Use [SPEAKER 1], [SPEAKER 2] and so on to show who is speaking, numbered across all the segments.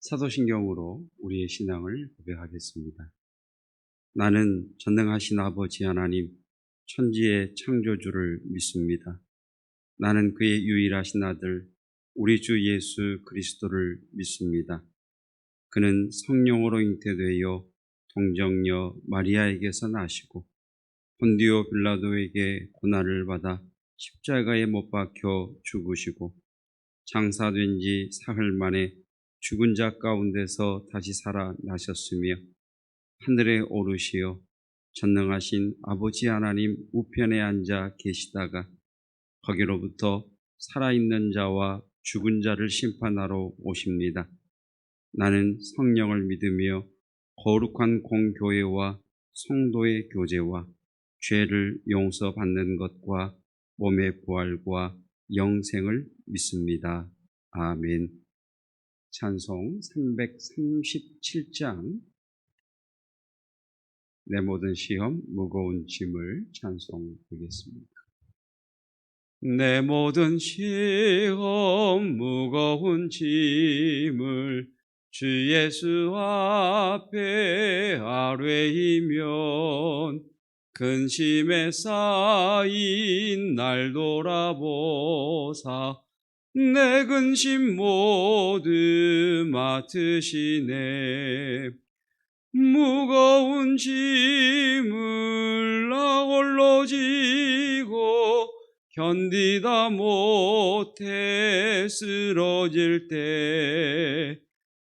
[SPEAKER 1] 사도신경으로 우리의 신앙을 고백하겠습니다. 나는 전능하신 아버지 하나님, 천지의 창조주를 믿습니다. 나는 그의 유일하신 아들, 우리 주 예수 그리스도를 믿습니다. 그는 성령으로 잉태되어 동정녀 마리아에게서 나시고 본디오 빌라도에게 고난을 받아 십자가에 못 박혀 죽으시고 장사된 지 사흘 만에 죽은 자 가운데서 다시 살아나셨으며 하늘에 오르시어 전능하신 아버지 하나님 우편에 앉아 계시다가 거기로부터 살아있는 자와 죽은 자를 심판하러 오십니다. 나는 성령을 믿으며 거룩한 공교회와 성도의 교제와 죄를 용서받는 것과 몸의 부활과 영생을 믿습니다. 아멘. 찬송 337장 내 모든 시험 무거운 짐을 찬송하겠습니다. 내 모든 시험 무거운 짐을 주 예수 앞에 아뢰이면 근심에 쌓인 날 돌아보사 내 근심 모두 맡으시네. 무거운 짐을 나 홀로 지고 견디다 못해 쓰러질 때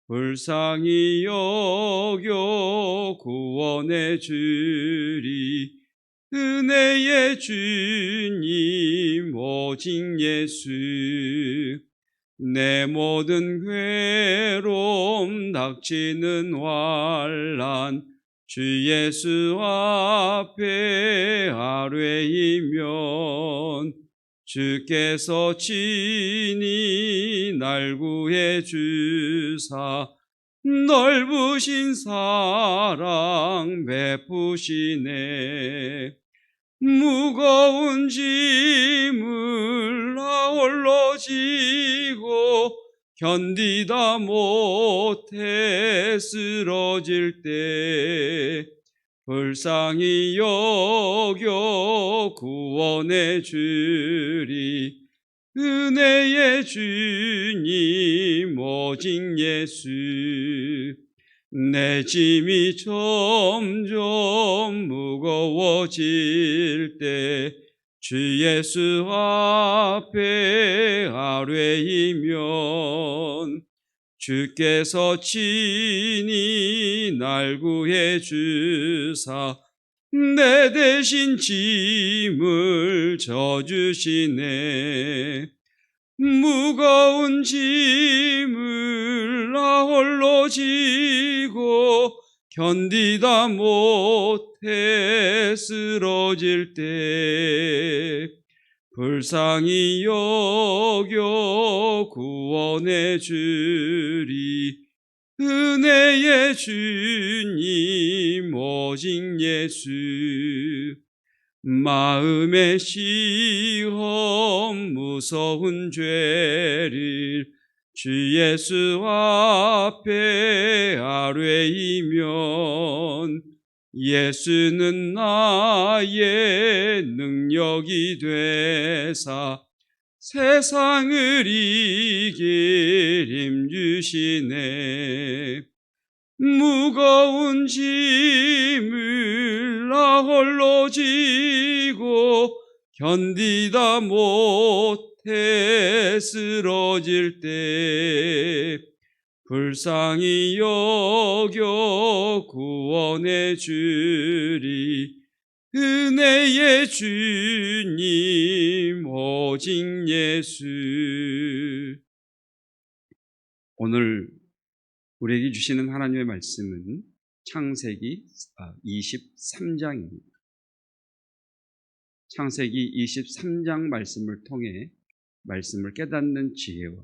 [SPEAKER 1] 불쌍히 여겨 구원해 주리. 은혜의 주님 오직 예수. 내 모든 괴로움 닥치는 환난 주 예수 앞에 아뢰이면 주께서 친히 날 구해 주사 넓으신 사랑 베푸시네. 무거운 짐을 나 홀로 지고 견디다 못해 쓰러질 때 불쌍히 여겨 구원해 주리. 은혜의 주님 오직 예수. 내 짐이 점점 무거워질 때 주 예수 앞에 아뢰이면 주께서 친히 날 구해 주사 내 대신 짐을 져주시네. 무거운 짐을 나 홀로 지고 견디다 못해 쓰러질 때 불쌍히 여겨 구원해 주리. 은혜의 주님 오직 예수. 마음의 시험 무서운 죄를 주 예수 앞에 아뢰이면 예수는 나의 능력이 되사 세상을 이길 힘 주시네. 무거운 짐을 나 홀로 지고 견디다 못해 쓰러질 때 불쌍히 여겨 구원해 주리. 은혜의 주님 오직 예수. 오늘 우리에게 주시는 하나님의 말씀은 창세기 23장입니다. 창세기 23장 말씀을 통해 말씀을 깨닫는 지혜와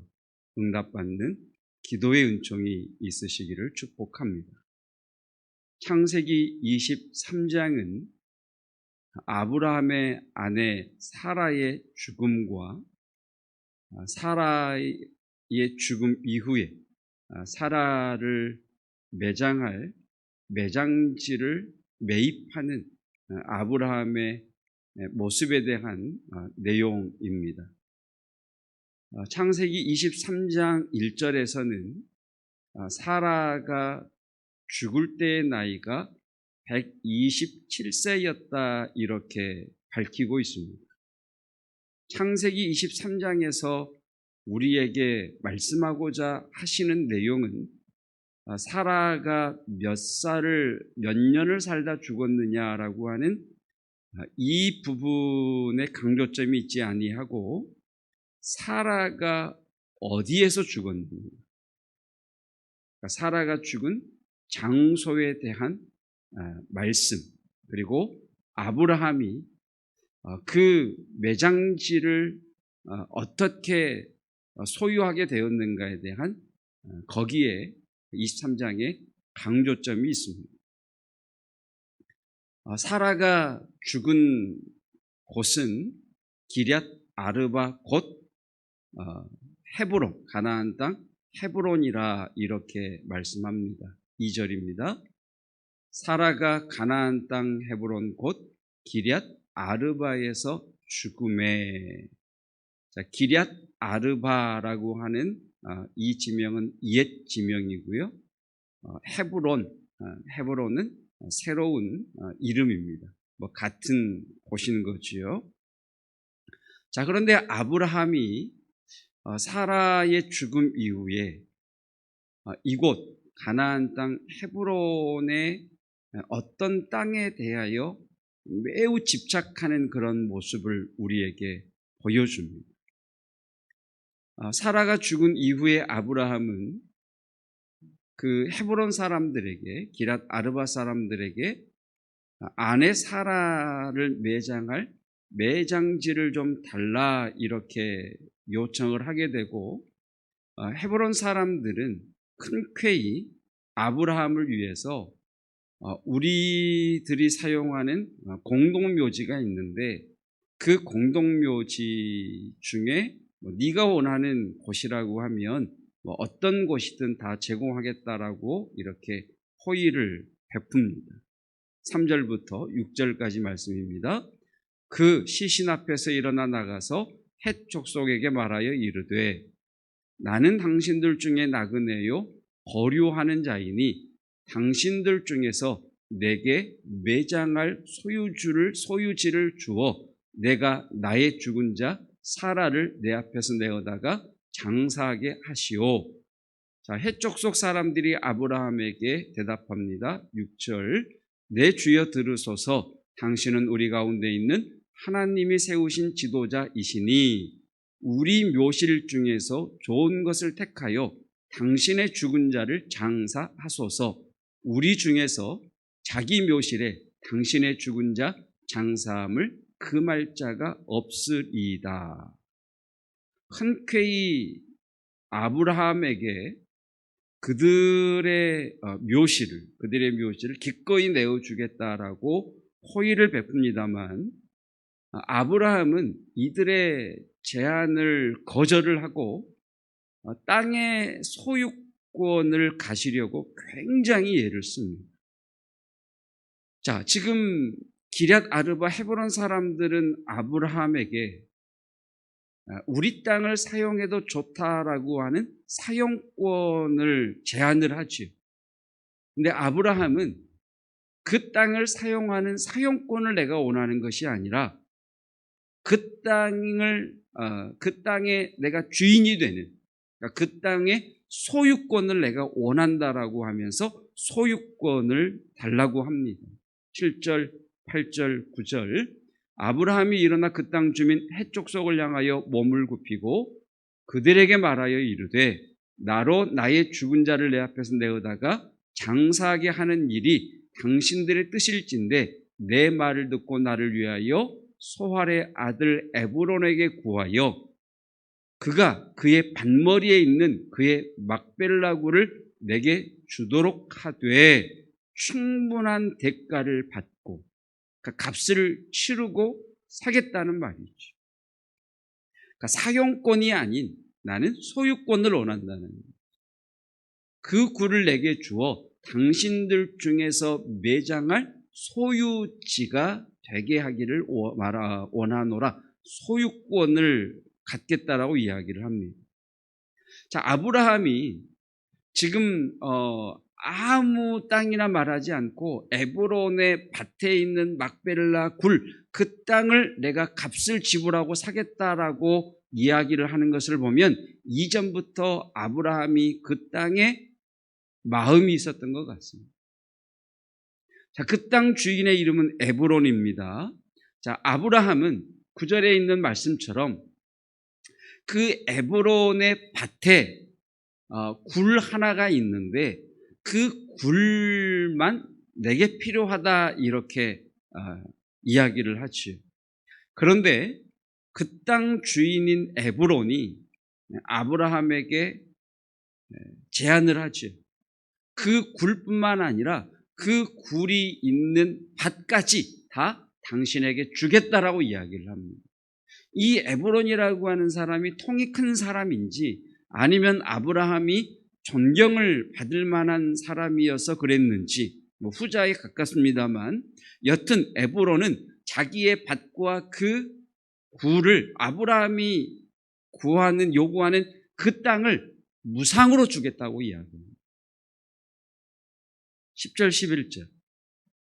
[SPEAKER 1] 응답받는 기도의 은총이 있으시기를 축복합니다. 창세기 23장은 아브라함의 아내 사라의 죽음과 사라의 죽음 이후에 사라를 매장할 매장지를 매입하는 아브라함의 모습에 대한 내용입니다. 창세기 23장 1절에서는 사라가 죽을 때의 나이가 127세였다 이렇게 밝히고 있습니다. 창세기 23장에서 우리에게 말씀하고자 하시는 내용은 사라가 몇 년을 살다 죽었느냐라고 하는 이 부분에 강조점이 있지 아니하고 사라가 어디에서 죽었느냐, 사라가 죽은 장소에 대한 말씀, 그리고 아브라함이 그 매장지를 어떻게 소유하게 되었는가에 대한 거기에 23장에 강조점이 있습니다. 사라가 죽은 곳은 기럇 아르바 곧 헤브론, 가나안 땅 헤브론이라 이렇게 말씀합니다. 2절입니다. 사라가 가나안 땅 헤브론 곧 기럇 아르바에서 죽음에. 기럇 아르바라고 하는 이 지명은 옛 지명이고요. 헤브론은 새로운 이름입니다. 같은 곳인 거지요. 자, 그런데 아브라함이 사라의 죽음 이후에 이곳 가나안 땅 헤브론의 어떤 땅에 대하여 매우 집착하는 그런 모습을 우리에게 보여줍니다. 사라가 죽은 이후에 아브라함은 그 헤브론 사람들에게, 기럇 아르바 사람들에게 아내 사라를 매장할 매장지를 좀 달라 이렇게 요청을 하게 되고, 헤브론 사람들은 흔쾌히 아브라함을 위해서 우리들이 사용하는 공동묘지가 있는데 그 공동묘지 중에 네가 원하는 곳이라고 하면 어떤 곳이든 다 제공하겠다라고 이렇게 호의를 베풉니다. 3절부터 6절까지 말씀입니다. 그 시신 앞에서 일어나 나가서 헷 족속에게 말하여 이르되 나는 당신들 중에 나그네요 거류하는 자이니 당신들 중에서 내게 매장할 소유지를 주어 내가 나의 죽은 자 사라를 내 앞에서 내어다가 장사하게 하시오. 자, 헷 족속 사람들이 아브라함에게 대답합니다. 6절 내 주여 들으소서. 당신은 우리 가운데 있는 하나님이 세우신 지도자이시니 우리 묘실 중에서 좋은 것을 택하여 당신의 죽은 자를 장사하소서. 우리 중에서 자기 묘실에 당신의 죽은 자 장사함을 금할 자가 없으리이다. 흔쾌히 아브라함에게 그들의 묘실을 기꺼이 내어주겠다라고 호의를 베풉니다만 아브라함은 이들의 제안을 거절을 하고 땅의 소유권을 가지려고 굉장히 애를 씁니다. 자, 지금 기럇 아르바 헤브론 사람들은 아브라함에게 우리 땅을 사용해도 좋다라고 하는 사용권을 제안을 하죠. 근데 아브라함은 그 땅을 사용하는 사용권을 내가 원하는 것이 아니라 그 땅에 내가 주인이 되는, 그러니까 그 땅의 소유권을 내가 원한다라고 하면서 소유권을 달라고 합니다. 7절, 8절, 9절 아브라함이 일어나 그 땅 주민 헷 족속을 향하여 몸을 굽히고 그들에게 말하여 이르되 나로 나의 죽은 자를 내 앞에서 내어다가 장사하게 하는 일이 당신들의 뜻일진데 내 말을 듣고 나를 위하여 소할의 아들 에브론에게 구하여 그가 그의 반머리에 있는 그의 막벨라구를 내게 주도록 하되 충분한 대가를 받고, 그러니까 값을 치르고 사겠다는 말이죠. 그러니까 사용권이 아닌 나는 소유권을 원한다는 거예요. 그 굴을 내게 주어 당신들 중에서 매장할 소유지가 되게 하기를 원하노라. 소유권을 갖겠다라고 이야기를 합니다. 자, 아브라함이 지금 아무 땅이나 말하지 않고 에브론의 밭에 있는 막벨라 굴, 그 땅을 내가 값을 지불하고 사겠다라고 이야기를 하는 것을 보면 이전부터 아브라함이 그 땅에 마음이 있었던 것 같습니다. 자, 그 땅 주인의 이름은 에브론입니다. 자, 아브라함은 9절에 있는 말씀처럼 그 에브론의 밭에 굴 하나가 있는데 그 굴만 내게 필요하다 이렇게 이야기를 하지요. 그런데 그 땅 주인인 에브론이 아브라함에게 제안을 하죠. 그 굴뿐만 아니라 그 굴이 있는 밭까지 다 당신에게 주겠다라고 이야기를 합니다. 이 에브론이라고 하는 사람이 통이 큰 사람인지 아니면 아브라함이 존경을 받을 만한 사람이어서 그랬는지 후자에 가깝습니다만 여튼 에브론은 자기의 밭과 그 굴을 아브라함이 요구하는 그 땅을 무상으로 주겠다고 이야기합니다. 10절 11절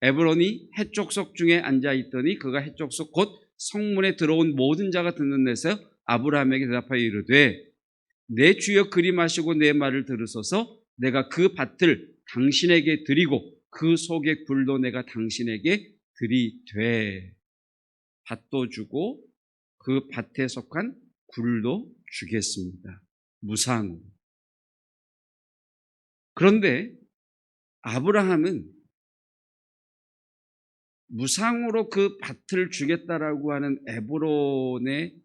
[SPEAKER 1] 에브론이 해족속 중에 앉아있더니 그가 해족속 곧 성문에 들어온 모든 자가 듣는 데서 아브라함에게 대답하여 이르되 내 주여 그리마시고 내 말을 들으소서. 내가 그 밭을 당신에게 드리고 그 속의 굴도 내가 당신에게 드리되. 밭도 주고 그 밭에 속한 굴도 주겠습니다. 무상으로. 그런데 아브라함은 무상으로 그 밭을 주겠다라고 하는 에브론의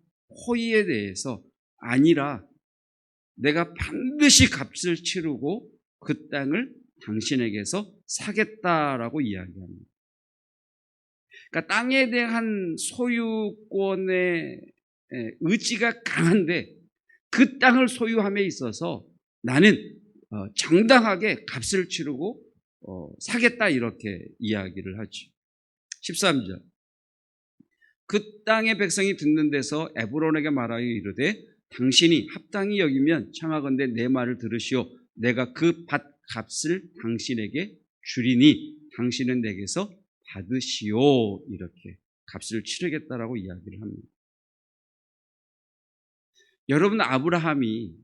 [SPEAKER 1] 호의에 대해서 아니라 내가 반드시 값을 치르고 그 땅을 당신에게서 사겠다라고 이야기합니다. 그러니까 땅에 대한 소유권의 의지가 강한데 그 땅을 소유함에 있어서 나는 정당하게 값을 치르고 사겠다 이렇게 이야기를 하죠. 13절 그 땅의 백성이 듣는 데서 에브론에게 말하여 이르되 당신이 합당히 여기면 청하건대 내 말을 들으시오. 내가 그 밭 값을 당신에게 주리니 당신은 내게서 받으시오. 이렇게 값을 치르겠다라고 이야기를 합니다. 여러분, 아브라함이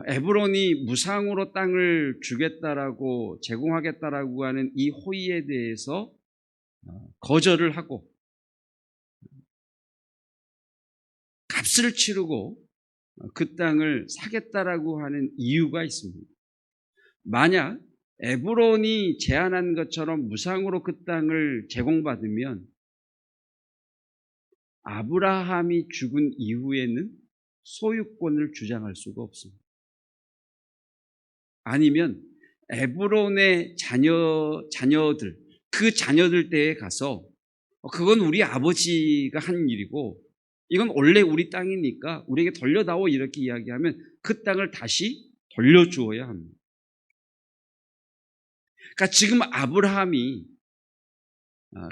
[SPEAKER 1] 에브론이 무상으로 땅을 주겠다라고 제공하겠다라고 하는 이 호의에 대해서 거절을 하고 값을 치르고 그 땅을 사겠다라고 하는 이유가 있습니다. 만약 에브론이 제안한 것처럼 무상으로 그 땅을 제공받으면 아브라함이 죽은 이후에는 소유권을 주장할 수가 없습니다. 아니면 에브론의 자녀들, 그 자녀들 때에 가서 그건 우리 아버지가 한 일이고 이건 원래 우리 땅이니까 우리에게 돌려다오 이렇게 이야기하면 그 땅을 다시 돌려주어야 합니다. 그러니까 지금 아브라함이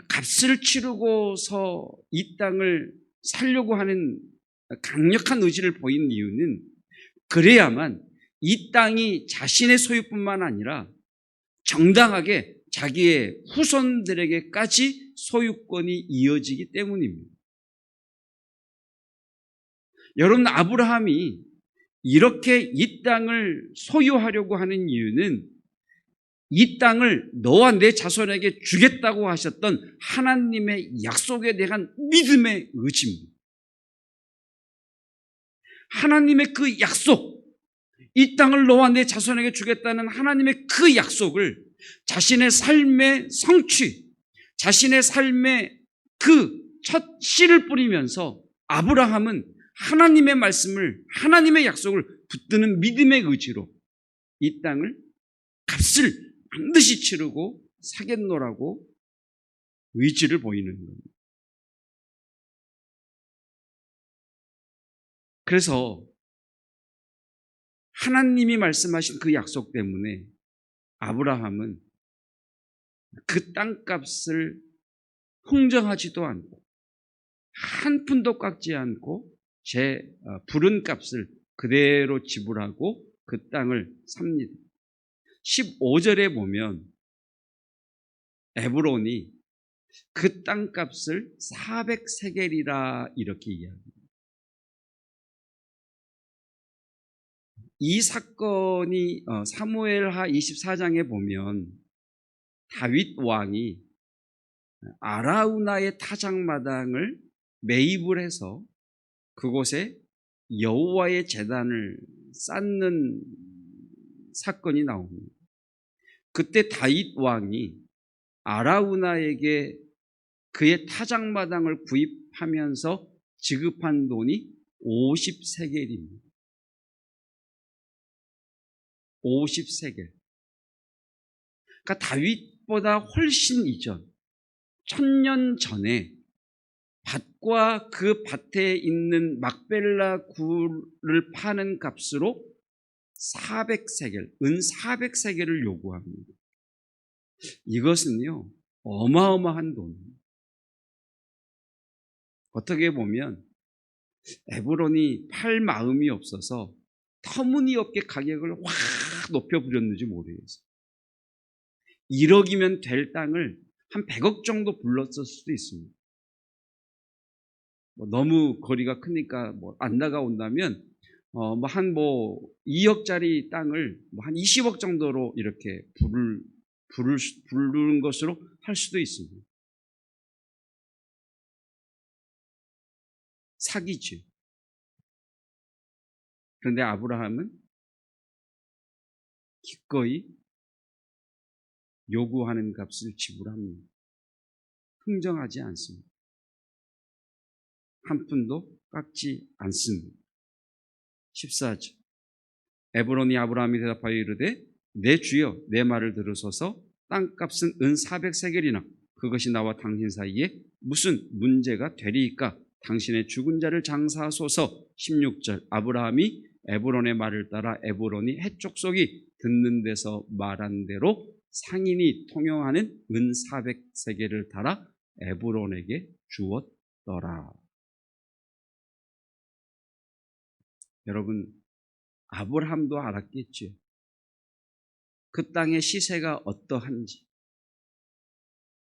[SPEAKER 1] 값을 치르고서 이 땅을 살려고 하는 강력한 의지를 보인 이유는 그래야만 이 땅이 자신의 소유뿐만 아니라 정당하게 자기의 후손들에게까지 소유권이 이어지기 때문입니다. 여러분, 아브라함이 이렇게 이 땅을 소유하려고 하는 이유는 이 땅을 너와 내 자손에게 주겠다고 하셨던 하나님의 약속에 대한 믿음의 의지입니다. 하나님의 그 약속, 이 땅을 너와 내 자손에게 주겠다는 하나님의 그 약속을 자신의 삶의 성취, 자신의 삶의 그 첫 씨를 뿌리면서 아브라함은 하나님의 말씀을, 하나님의 약속을 붙드는 믿음의 의지로 이 땅을 값을 반드시 치르고 사겠노라고 의지를 보이는 겁니다. 그래서 하나님이 말씀하신 그 약속 때문에 아브라함은 그 땅값을 흥정하지도 않고 한 푼도 깎지 않고 부른 값을 그대로 지불하고 그 땅을 삽니다. 15절에 보면 에브론이 그 땅값을 400세겔이라 이렇게 이야기합니다. 이 사건이 사무엘하 24장에 보면 다윗 왕이 아라우나의 타작마당을 매입을 해서 그곳에 여호와의 제단을 쌓는 사건이 나옵니다. 그때 다윗 왕이 아라우나에게 그의 타작마당을 구입하면서 지급한 돈이 50세겔입니다. 50세겔. 그러니까 다윗보다 훨씬 이전 1000년 전에 밭과 그 밭에 있는 막벨라 굴을 파는 값으로 400세겔, 은 400세겔을 요구합니다. 이것은요, 어마어마한 돈입니다. 어떻게 보면 에브론이 팔 마음이 없어서 터무니없게 가격을 확 높여부렸는지 모르겠어요. 1억이면 될 땅을 한 100억 정도 불렀을 수도 있습니다. 너무 거리가 크니까 안 나가온다면 한 2억짜리 땅을 한 20억 정도로 이렇게 부르는 것으로 할 수도 있습니다. 사기죠. 그런데 아브라함은 기꺼이 요구하는 값을 지불합니다. 흥정하지 않습니다. 한 푼도 깎지 않습니다. 14절. 에브론이 아브라함이 대답하여 이르되 내 주여 내 말을 들으소서 땅값은 은 400세겔이나 그것이 나와 당신 사이에 무슨 문제가 되리이까 당신의 죽은 자를 장사하소서. 16절. 아브라함이 에브론의 말을 따라 에브론이 해족속이 듣는 데서 말한 대로 상인이 통용하는 은 400세겔을 달아 에브론에게 주었더라. 여러분, 아브라함도 알았겠죠. 그 땅의 시세가 어떠한지,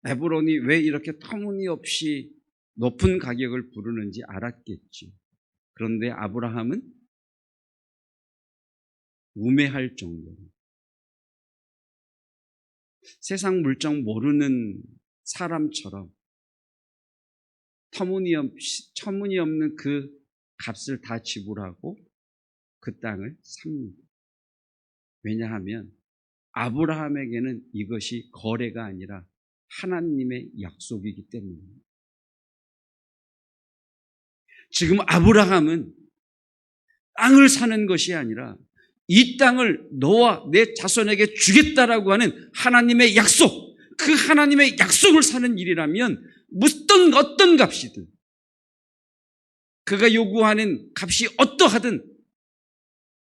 [SPEAKER 1] 에브론이 왜 이렇게 터무니없이 높은 가격을 부르는지 알았겠죠. 그런데 아브라함은 우매할 정도로 세상 물정 모르는 사람처럼 터무니없는 그 값을 다 지불하고 그 땅을 삽니다. 왜냐하면 아브라함에게는 이것이 거래가 아니라 하나님의 약속이기 때문입니다. 지금 아브라함은 땅을 사는 것이 아니라 이 땅을 너와 내 자손에게 주겠다라고 하는 하나님의 약속, 그 하나님의 약속을 사는 일이라면 어떤 값이든 그가 요구하는 값이 어떠하든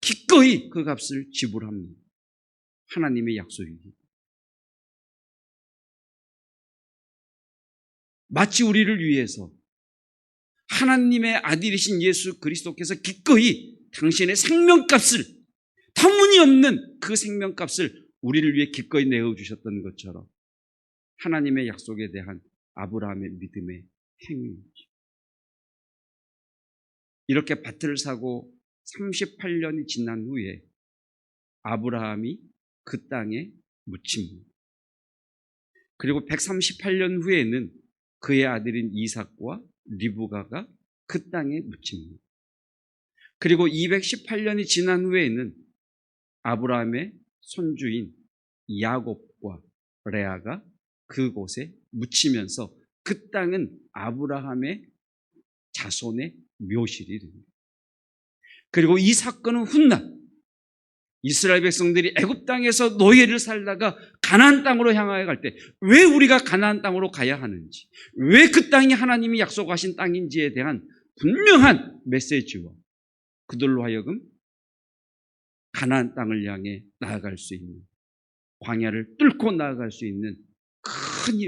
[SPEAKER 1] 기꺼이 그 값을 지불합니다. 하나님의 약속입니다. 마치 우리를 위해서 하나님의 아들이신 예수 그리스도께서 기꺼이 당신의 생명값을, 터무니없는 그 생명값을 우리를 위해 기꺼이 내어주셨던 것처럼 하나님의 약속에 대한 아브라함의 믿음의 행위입니다. 이렇게 밭을 사고 38년이 지난 후에 아브라함이 그 땅에 묻힙니다. 그리고 138년 후에는 그의 아들인 이삭과 리브가가 그 땅에 묻힙니다. 그리고 218년이 지난 후에는 아브라함의 손주인 야곱과 레아가 그곳에 묻히면서 그 땅은 아브라함의 자손의 묘실이 됩니다. 그리고 이 사건은 훗날 이스라엘 백성들이 애굽 땅에서 노예를 살다가 가나안 땅으로 향하여 갈 때 왜 우리가 가나안 땅으로 가야 하는지, 왜 그 땅이 하나님이 약속하신 땅인지에 대한 분명한 메시지와 그들로 하여금 가나안 땅을 향해 나아갈 수 있는, 광야를 뚫고 나아갈 수 있는 큰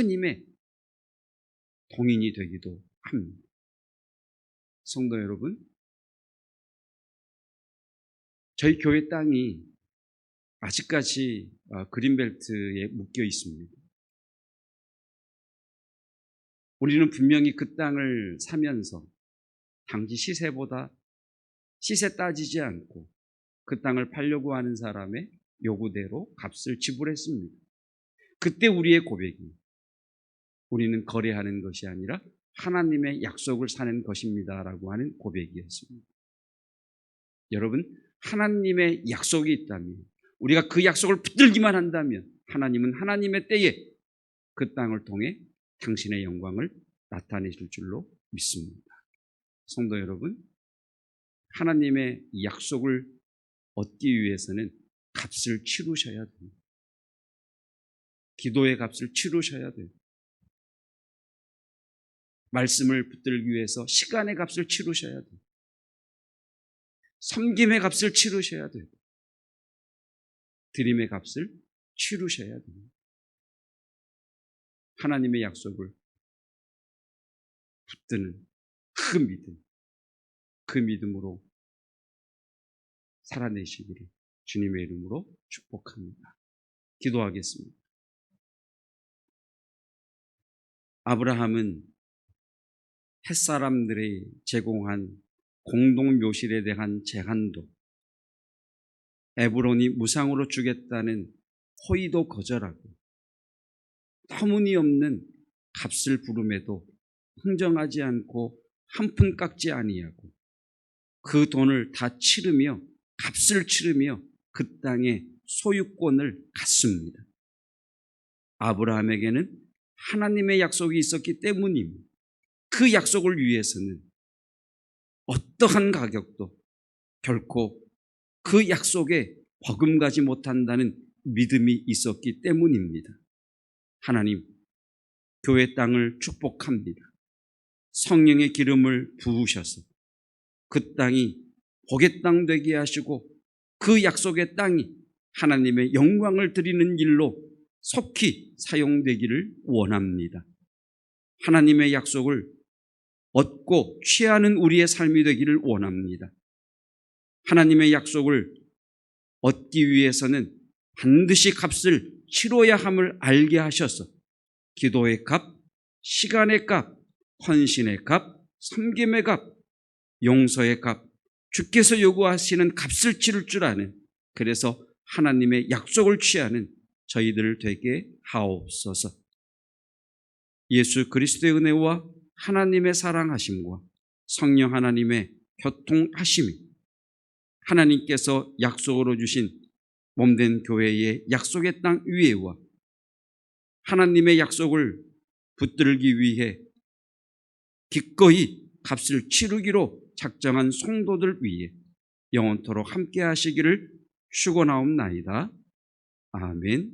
[SPEAKER 1] 힘의 동인이 되기도 합니다. 성도 여러분, 저희 교회 땅이 아직까지 그린벨트에 묶여 있습니다. 우리는 분명히 그 땅을 사면서 당시 시세 따지지 않고 그 땅을 팔려고 하는 사람의 요구대로 값을 지불했습니다. 그때 우리의 고백이, 우리는 거래하는 것이 아니라 하나님의 약속을 사는 것입니다라고 하는 고백이었습니다. 여러분, 하나님의 약속이 있다면, 우리가 그 약속을 붙들기만 한다면 하나님은 하나님의 때에 그 땅을 통해 당신의 영광을 나타내실 줄로 믿습니다. 성도 여러분, 하나님의 약속을 얻기 위해서는 값을 치르셔야 됩니다. 기도의 값을 치르셔야 돼요. 말씀을 붙들기 위해서 시간의 값을 치르셔야 돼요. 섬김의 값을 치르셔야 돼요. 드림의 값을 치르셔야 됩니다. 하나님의 약속을 붙드는 그 믿음으로 살아내시기를 주님의 이름으로 축복합니다. 기도하겠습니다. 아브라함은 햇사람들이 제공한 공동묘실에 대한 제한도, 에브론이 무상으로 주겠다는 호의도 거절하고 터무니없는 값을 부름에도 흥정하지 않고 한 푼 깎지 아니하고 그 돈을 다 치르며, 값을 치르며 그 땅의 소유권을 갖습니다. 아브라함에게는 하나님의 약속이 있었기 때문입니다. 그 약속을 위해서는 어떠한 가격도 결코 그 약속에 버금가지 못한다는 믿음이 있었기 때문입니다. 하나님, 교회 땅을 축복합니다. 성령의 기름을 부으셔서 그 땅이 복의 땅 되게 하시고 그 약속의 땅이 하나님의 영광을 드리는 일로 속히 사용되기를 원합니다. 하나님의 약속을 얻고 취하는 우리의 삶이 되기를 원합니다. 하나님의 약속을 얻기 위해서는 반드시 값을 치러야 함을 알게 하셔서 기도의 값, 시간의 값, 헌신의 값, 섬김의 값, 용서의 값, 주께서 요구하시는 값을 치를 줄 아는, 그래서 하나님의 약속을 취하는 저희들 되게 하옵소서. 예수 그리스도의 은혜와 하나님의 사랑하심과 성령 하나님의 교통하심이, 하나님께서 약속으로 주신 몸된 교회의 약속의 땅 위에와 하나님의 약속을 붙들기 위해 기꺼이 값을 치르기로 작정한 성도들 위해 영원토록 함께 하시기를 축원하옵나이다. 아멘.